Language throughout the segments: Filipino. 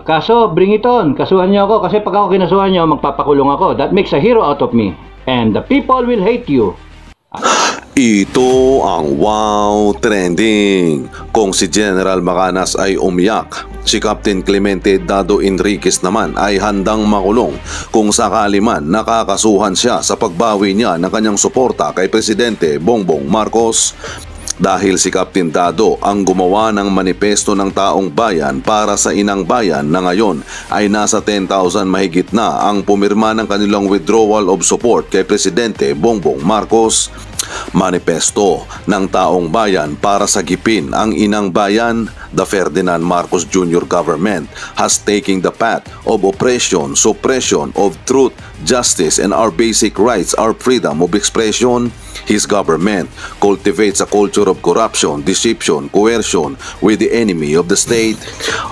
Kaso, bring it on. Kasuhan niyo ako kasi pag ako kinasuhan niyo, magpapakulong ako. That makes a hero out of me. And the people will hate you. Ito ang Wow Trending. Kung si General Macanas ay umiyak, si Captain Clemente Dado Enriquez naman ay handang makulong kung sakali man nakakasuhan siya sa pagbawi niya ng kanyang suporta kay Presidente Bongbong Marcos. Dahil si Captain Dado ang gumawa ng manifesto ng taong bayan para sa inang bayan na ngayon ay nasa 10,000 mahigit na ang pumirma ng kanilang withdrawal of support kay Presidente Bongbong Marcos. Manifesto ng taong bayan para sagipin ang inang bayan. The Ferdinand Marcos Jr. government has taken the path of oppression, suppression of truth, justice, and our basic rights, our freedom of expression. His government cultivates a culture of corruption, deception, coercion with the enemy of the state.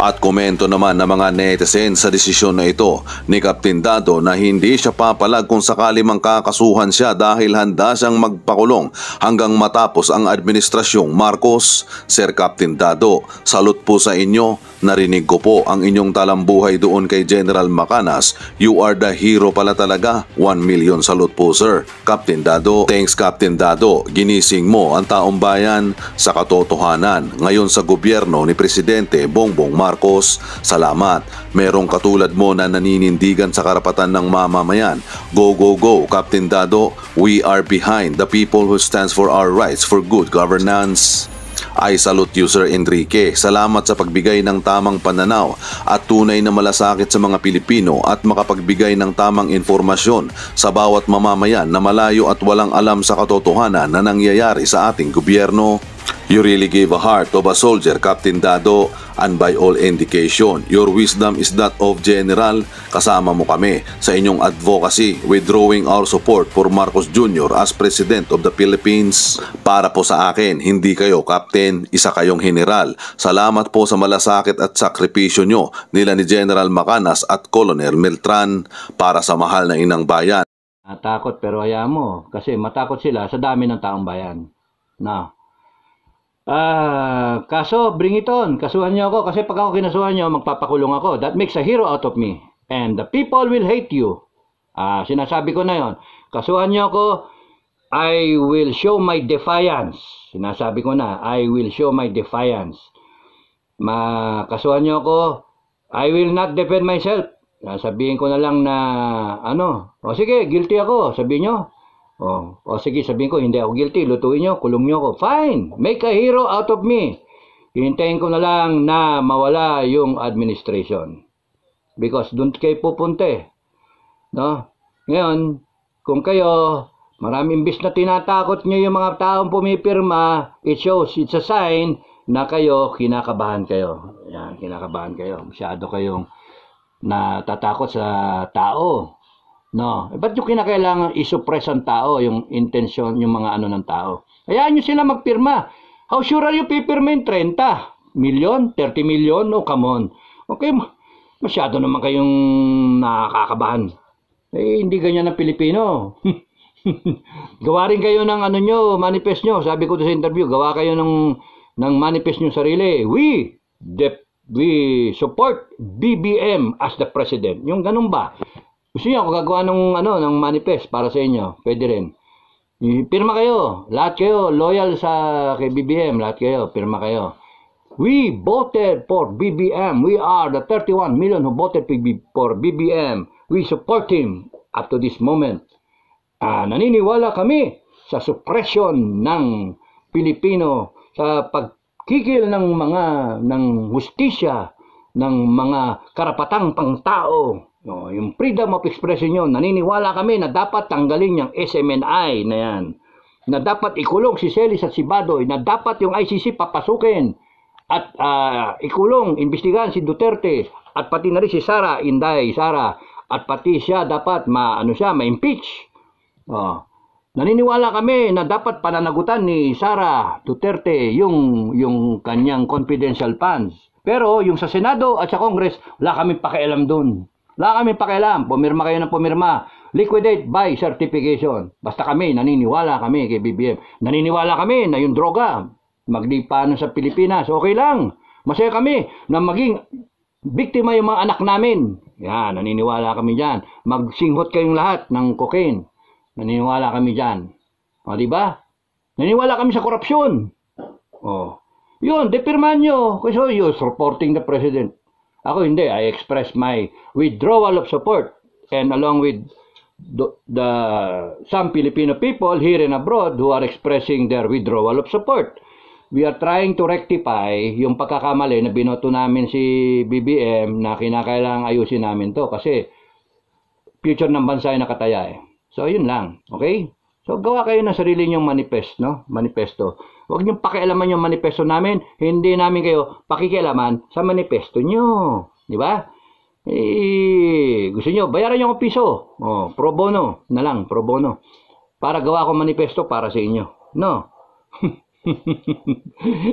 At komento naman ng mga netizens sa desisyon na ito ni Captain Dado na hindi siya papalag kung sakali mang kakasuhan siya dahil handa siyang magpakulong hanggang matapos ang administrasyong Marcos. Sir Captain Dado, salute po sa inyo. Narinig ko po ang inyong talambuhay doon kay General Macanas. You are the hero pala talaga. 1 million salute po, sir. Captain Dado. Thanks, Captain Dado. Ginising mo ang taong bayan sa katotohanan ngayon sa gobyerno ni Presidente Bongbong Marcos. Salamat. Merong katulad mo na naninindigan sa karapatan ng mamamayan. Go, go, go, Captain Dado. We are behind the people who stands for our rights for good governance. I salute you, Sir Enrique. Salamat sa pagbigay ng tamang pananaw at tunay na malasakit sa mga Pilipino at makapagbigay ng tamang informasyon sa bawat mamamayan na malayo at walang alam sa katotohanan na nangyayari sa ating gobyerno. You really gave a heart of a soldier, Captain Dado, and by all indication, your wisdom is that of General. Kasama mo kami sa inyong advocacy, withdrawing our support for Marcos Jr. as President of the Philippines. Para po sa akin, hindi kayo Captain, isa kayong General. Salamat po sa malasakit at sakripisyo nyo nila ni General Macanas at Colonel Meltran para sa mahal na inang bayan. Natakot pero hayaan mo kasi matakot sila sa dami ng taong bayan. Na. Kaso, bring it on. Kasuhan niyo ako kasi pag ako kinasuhan niyo, magpapakulong ako. That makes a hero out of me. And the people will hate you. Sinasabi ko na yon. Kasuhan niyo ako, I will show my defiance. Sinasabi ko na, I will show my defiance. Kasuhan niyo ako, I will not defend myself. Sabihin ko na lang na, o sige, guilty ako, sabihin niyo. O sige, sabihin ko, hindi ako guilty, lutuin nyo, kulong nyo ako. Fine, make a hero out of me. Hintayin ko na lang na mawala yung administration. Because doon kayo pupunta. No? Ngayon, kung kayo, imbis na tinatakot nyo yung mga taong pumipirma, it shows, it's a sign na kayo, kinakabahan kayo. Yan, kinakabahan kayo. Masyado kayong natatakot sa tao. No, ba't yung kinakailangan isuppress ang tao, yung intensyon, yung mga ng tao? Hayaan nyo sila magpirma. How sure are you pipirmain? 30 million? 30 million? No, come on. Okay, masyado naman kayong nakakabahan. Hindi ganyan ang Pilipino. Gawa rin kayo ng nyo, manifest nyo. Sabi ko sa interview, gawa kayo ng manifest nyo sarili. We support BBM as the president. Yung ganun ba? Gusto niyo ako gagawa ng manifest para sa inyo? Pwede rin. Pirma kayo. Lahat kayo loyal kay BBM. Lahat kayo. Pirma kayo. We voted for BBM. We are the 31 million who voted for BBM. We support him up to this moment. Naniniwala kami sa suppression ng Pilipino, sa pagkikil ng hustisya, ng mga karapatang pangtao. Yung freedom of expression nyo, naniniwala kami na dapat tanggalin yung SMNI na yan. Na dapat ikulong si Celis at si Badoy, na dapat yung ICC papasukin at ikulong, imbestigahan si Duterte at pati na rin si Sara, Inday, Sara, at pati siya dapat ma-impeach. Naniniwala kami na dapat pananagutan ni Sara Duterte yung kanyang confidential funds. Pero yung sa Senado at sa Congress, wala kami pakialam dun. Wala kami pakialam. Pumirma kayo ng pumirma. Liquidate by certification. Basta kami, naniniwala kami kay BBM. Naniniwala kami na yung droga, maglipanan sa Pilipinas. Okay lang. Masaya kami na maging biktima yung mga anak namin. Yan, naniniwala kami dyan. Magsinghot kayong lahat ng cocaine. Naniniwala kami dyan. O, di ba? Naniniwala kami sa korupsyon. O, yun, depirman nyo. Kasi you're supporting the president. Ako hindi, I express my withdrawal of support. And along with some Filipino people here and abroad who are expressing their withdrawal of support. We are trying to rectify yung pagkakamali na binoto namin si BBM na kinakailangang ayusin namin to kasi future ng bansa ay nakataya eh. So, yun lang. Okay? So, gawa kayo ng sarili nyong manifesto. Huwag niyong pakialaman yung manifesto namin. Hindi namin kayo pakikialaman sa manifesto nyo. Di ba? Gusto nyo, bayaran nyo ang piso. Pro bono na lang, pro bono. Para gawa ko manifesto para sa inyo. No?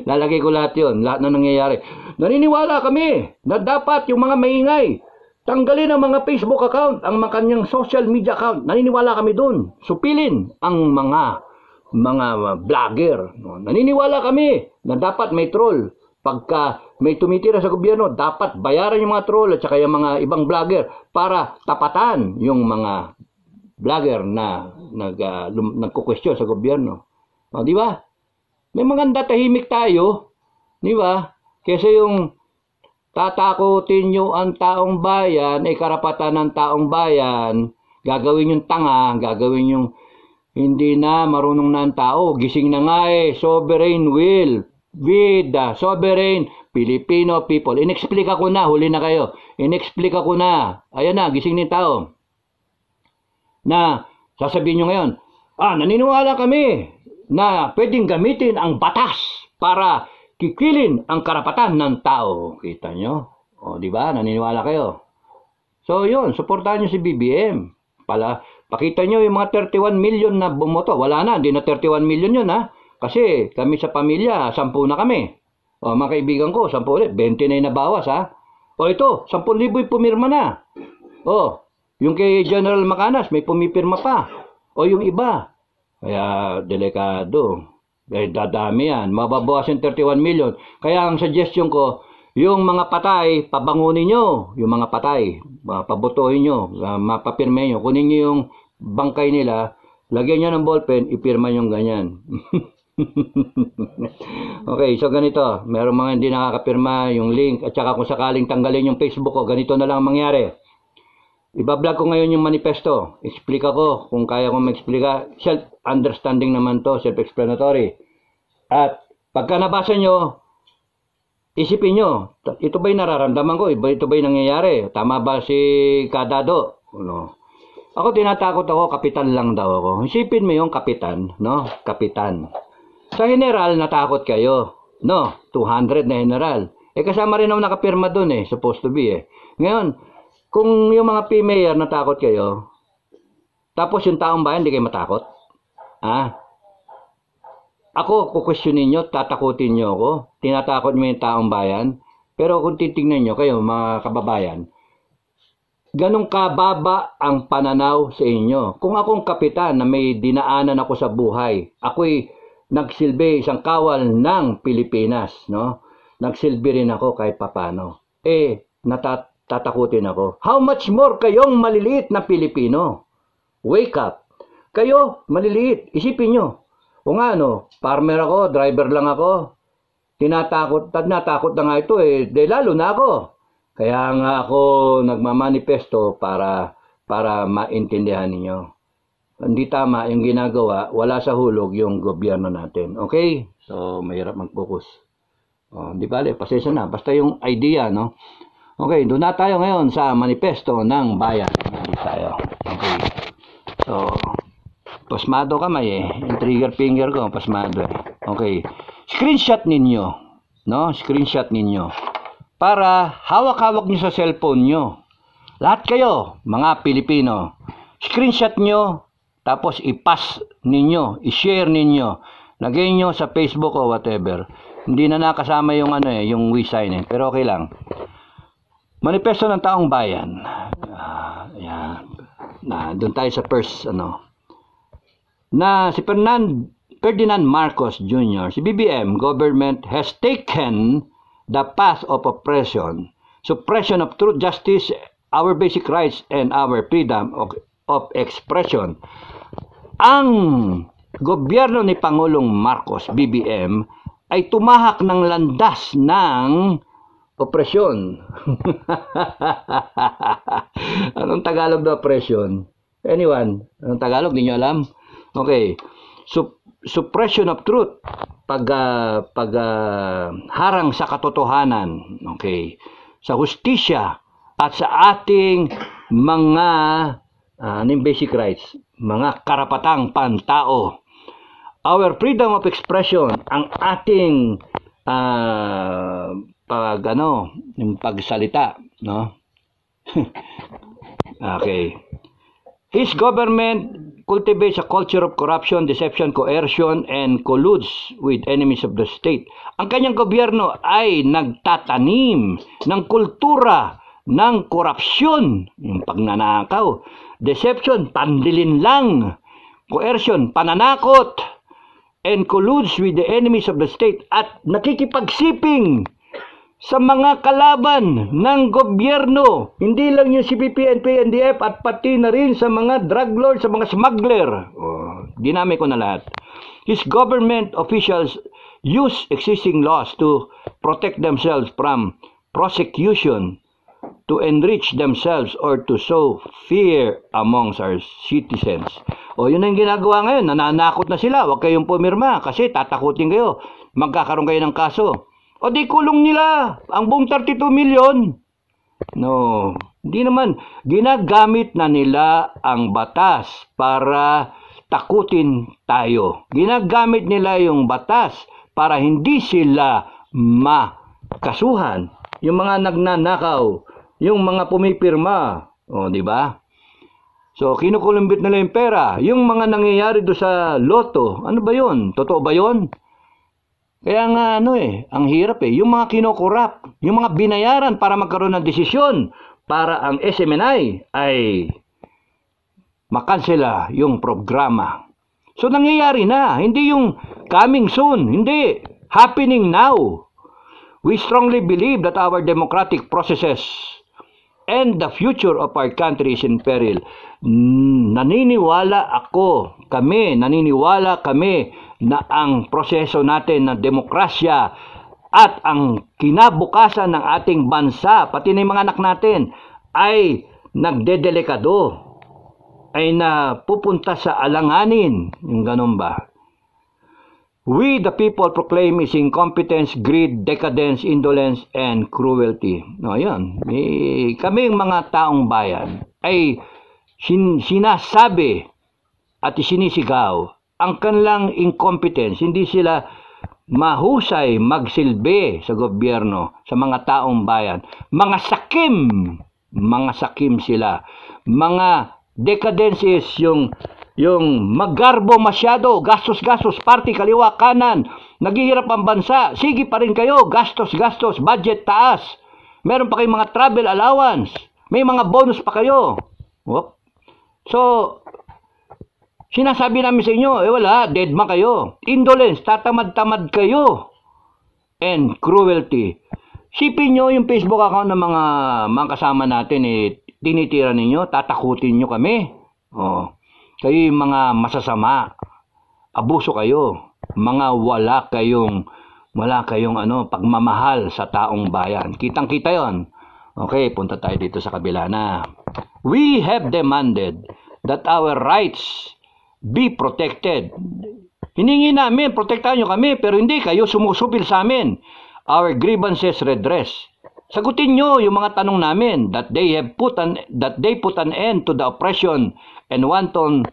Lalagay ko lahat yun, lahat na nangyayari. Naniniwala kami na dapat yung mga maingay tanggalin ang mga Facebook account, ang mga kanyang social media account. Naniniwala kami dun. Supilin ang mga vlogger. Naniniwala kami na dapat may troll. Pagka may tumitira sa gobyerno, dapat bayaran yung mga troll at saka yung mga ibang vlogger para tapatan yung mga vlogger na nagkukwestiyon sa gobyerno. Di ba? May maganda tahimik tayo. Di ba? Kasi yung tatakutin nyo ang taong bayan, ay karapatan ng taong bayan, gagawin yung tanga, gagawin yung hindi na marunong na ang tao, gising na nga sovereign will, with the sovereign Filipino people. Inexplika ko na, huli na kayo, inexplika ko na, ayan na, gising ng tao. Na, sasabihin nyo ngayon, naniniwala kami na pwedeng gamitin ang batas para kikilin ang karapatan ng tao. Kita nyo? Di ba? Naniniwala kayo. So, yun. Suportahan nyo si BBM. Pakita nyo yung mga 31 million na bumoto. Wala na. Hindi na 31 million yun, ha? Kasi kami sa pamilya, 10 na kami. Mga kaibigan ko, 10 ulit. 20 na yung nabawas, ha? Ito, 10,000 yung pumirma na. Yung kay General Macanas, may pumipirma pa. Yung iba. Kaya, delikado. Dahil dadami yan. Mababawas yung 31 million. Kaya ang suggestion ko, yung mga patay, pabangunin nyo. Yung mga patay, pabotohin nyo, mapapirme nyo. Kunin nyo yung bangkay nila, lagyan nyo ng ballpen, ipirma nyo ganyan. Okay, so ganito. Meron mga hindi nakakapirma yung link. At saka kung sakaling tanggalin yung Facebook ko, ganito na lang mangyari. Ibablog ko ngayon yung manifesto. Explika ko kung kaya kong mag-explika. Self-understanding naman to, self-explanatory. At pagka nabasa nyo, isipin nyo, ito ba yung nararamdaman ko? Ito ba yung nangyayari? Tama ba si Kadado? Ako tinatakot ako, kapitan lang daw ako. Isipin mo yung kapitan, no? Kapitan. Sa general, natakot kayo. No, 200 na general. Kasama rin ako nakapirma dun supposed to be Ngayon, kung yung mga P-mayor natakot kayo, tapos yung taong bayan hindi kayo matakot, ako, kukwestiyonin nyo, tatakutin nyo ako, tinatakot mo yung taong bayan, pero kung titignan nyo kayo, mga kababayan, ganun kababa ang pananaw sa inyo. Kung akong kapitan na may dinaanan ako sa buhay, ako'y nagsilbi isang kawal ng Pilipinas, no? Nagsilbi rin ako kahit papano. Tatakutin ako. How much more kayong maliliit na Pilipino? Wake up. Kayo, maliliit. Isipin nyo. Kung farmer ako, driver lang ako. Natakot na nga ito lalo na ako. Kaya nga ako nagmamanifesto para maintindihan ninyo. Hindi tama yung ginagawa, wala sa hulog yung gobyerno natin. Okay? So, mahirap mag-focus. Di bale, pasensya na. Basta yung idea, no? Okay, doon na tayo ngayon sa manifesto ng bayan. Hindi tayo. Okay. So, pasmado kamay yung trigger finger ko, pasmado Okay. Screenshot ninyo. No? Screenshot ninyo. Para hawak-hawak nyo sa cellphone nyo. Lahat kayo, mga Pilipino. Screenshot nyo, tapos i-pass ninyo, i-share ninyo. Lagay nyo sa Facebook o whatever. Hindi na nakasama yung yung we sign pero okay lang. Manifesto ng taong bayan. Yan. Doon tayo sa first, na si Ferdinand Marcos Jr., si BBM government has taken the path of oppression suppression of truth, justice, our basic rights, and our freedom of expression. Ang gobyerno ni Pangulong Marcos, BBM, ay tumahak ng landas ng opresyon. Anong Tagalog na opresyon? Anyone? Anong Tagalog? Di nyo alam? Okay. Suppression of truth. Harang sa katotohanan. Okay. Sa hustisya at sa ating mga basic rights, mga karapatang pantao. Our freedom of expression, ang ating yung pagsalita, no? Okay. His government cultivates a culture of corruption, deception, coercion, and colludes with enemies of the state. Ang kanyang gobyerno ay nagtatanim ng kultura ng korupsyon, yung pagnanakaw, deception, pandilin lang, coercion, pananakot, and colludes with the enemies of the state, at nakikipagsiping sa mga kalaban ng gobyerno. Hindi lang yung CPP, NP, NDF, at pati na rin sa mga drug lords, sa mga smuggler. Dinami ko na lahat. His government officials use existing laws to protect themselves from prosecution, to enrich themselves, or to sow fear amongst our citizens. Yun ang ginagawa ngayon. Nananakot na sila. Huwag kayong pumirma kasi tatakutin kayo. Magkakaroon kayo ng kaso. Di kulong nila ang buong 32 million. No, hindi naman. Ginagamit na nila ang batas para takutin tayo. Ginagamit nila yung batas para hindi sila makasuhan. Yung mga nagnanakaw, yung mga pumipirma, di ba? So, kinukulumbit nila yung pera. Yung mga nangyayari do sa loto, ano ba yun? Totoo ba yun? Kaya nga ang hirap yung mga kinukurap, yung mga binayaran para magkaroon ng desisyon para ang SMNI ay makansela yung programa. So nangyayari na, hindi yung coming soon, hindi, happening now. We strongly believe that our democratic processes and the future of our country is in peril. Naniniwala kami na ang proseso natin ng demokrasya at ang kinabukasan ng ating bansa, pati na yung mga anak natin, ay nagdedelikado, ay napupunta sa alanganin. Yung ganun ba? We the people proclaim is incompetence, greed, decadence, indolence, and cruelty. Yun. Kami mga taong bayan ay sinasabi at sinisigaw ang kanilang incompetence. Hindi sila mahusay magsilbi sa gobyerno, sa mga taong bayan. Mga sakim sila. Mga decadences, yung maggarbo masyado, gastos, party, kaliwa, kanan, naghihirap ang bansa, sige pa rin kayo, gastos, budget taas, meron pa kayong mga travel allowance, may mga bonus pa kayo. So, sinasabi namin sa inyo, wala, deadma kayo. Indolence, tatamad-tamad kayo. And cruelty. Sipin nyo yung Facebook account ng mga kasama natin, tinitira ninyo, tatakutin nyo kami. Kayo yung mga masasama. Abuso kayo. Mga wala kayong pagmamahal sa taong bayan. Kitang-kita yon. Okay, punta tayo dito sa kabila na. We have demanded that our rights be protected. Hiningi namin, protektahan nyo kami, pero hindi kayo sumusupil sa amin. Our grievances redress. Sagutin nyo yung mga tanong namin that they put an end to the oppression and wanton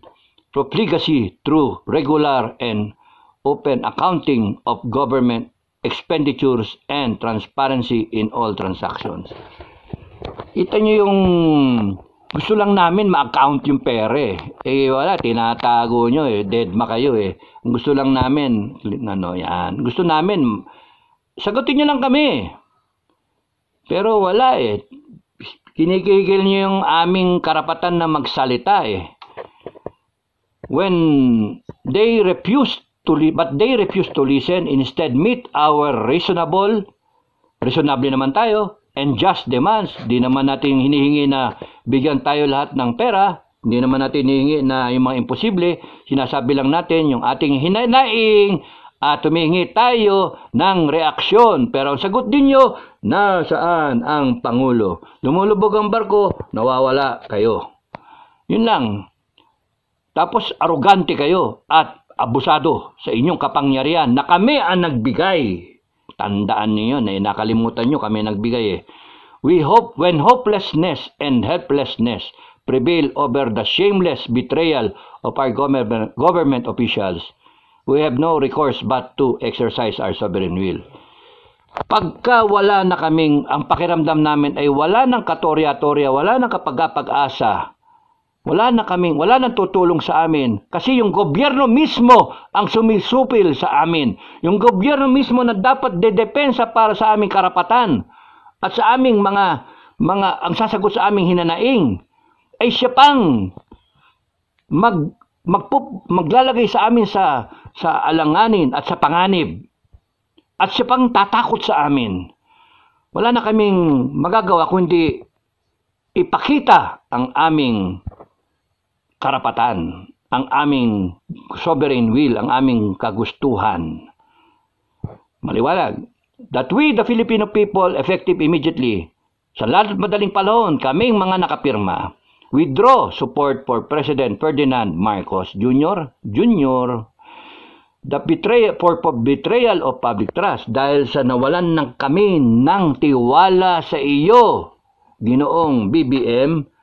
profligacy through regular and open accounting of government expenditures and transparency in all transactions. Kita nyo yung gusto lang namin ma-account yung pera wala, tinatago nyo deadma kayo Ang gusto lang namin, yan. Gusto namin, sagutin nyo lang kami. Pero wala Kinikigil nyo yung aming karapatan na magsalita When they refuse to listen, instead meet our reasonable naman tayo, and just demands. Di naman natin hinihingi na bigyan tayo lahat ng pera. Hindi naman natin hinihingi na yung mga imposible. Sinasabi lang natin yung ating hinanaing at tumihingi tayo ng reaksyon. Pero ang sagot din nyo, nasaan ang Pangulo? Lumulubog ang barko, nawawala kayo. Yun lang. Tapos arugante kayo at abusado sa inyong kapangyarihan na kami ang nagbigay. Tandaan niyo na nakalimutan nyo kami nagbigay eh. We hope when hopelessness and helplessness prevail over the shameless betrayal of our government officials, we have no recourse but to exercise our sovereign will. Pagka wala na kaming, ang pakiramdam namin ay wala ng katorya-torya, wala ng kapag-asa, wala nang tutulong sa amin kasi yung gobyerno mismo ang sumisupil sa amin. Yung gobyerno mismo na dapat dedepensa para sa aming karapatan at sa aming mga ang sasagot sa aming hinanaing ay siya pang maglalagay sa amin sa alanganin at sa panganib. At siya pang tatakot sa amin. Wala na kaming magagawa kundi ipakita ang aming karapatan, ang aming sovereign will, ang aming kagustuhan. Maliwanag, that we, the Filipino people, effective immediately, sa lalo't madaling panahon, kaming mga nakapirma, withdraw support for President Ferdinand Marcos Jr. The betrayal of public trust dahil sa nawalan ng kami ng tiwala sa iyo, Ginoong BBM,